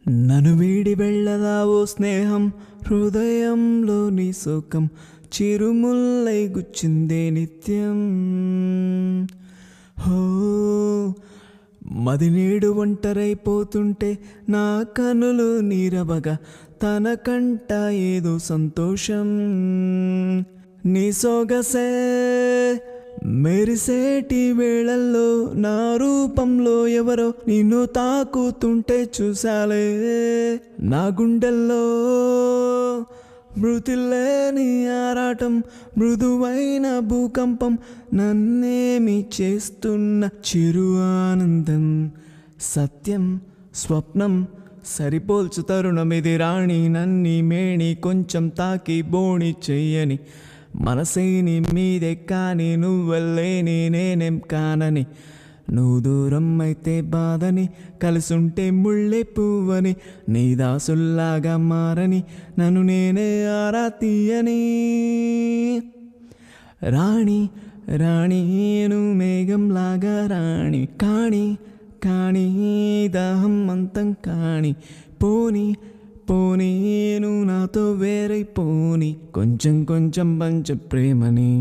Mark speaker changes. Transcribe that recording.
Speaker 1: నన్ను వీడి వెళ్ళదావో స్నేహం, హృదయంలోని శోకం చిరుముల్లై గుచ్చిందే నిత్యం. హో మది నేడు ఒంటరైపోతుంటే నా కనులు నీరవగా తనకంట ఏదో సంతోషం. నీ సొగసే మెరిసేటి వేళల్లో నా రూపంలో ఎవరో నిన్ను తాకుతుంటే చూసాలే. నా గుండెల్లో మృతిలేని ఆరాటం, మృదువైన భూకంపం, నన్నేమి చేస్తున్న చిరు ఆనందం. సత్యం స్వప్నం సరిపోల్చు తరుణమిది రాణి, నన్ని మేణి కొంచెం తాకి బోణి చెయ్యని మనసేని మీదే కానీ నువ్వెళ్ళేని నేనేం కానని. నువ్వు దూరం అయితే బాధని, కలిసుంటే ముళ్ళే పువ్వని, నీ దాసుల్లాగా మారని నన్ను నేనే ఆరా తీయని. రాణి రాణి నువ్వు మేఘంలాగా రాణి, కాణి కాణి దాహం అంతం కాణి, పోని పోనీ నువ్వు నాతో వేరైపోని, కొంచెం కొంచెం పంచ ప్రేమని.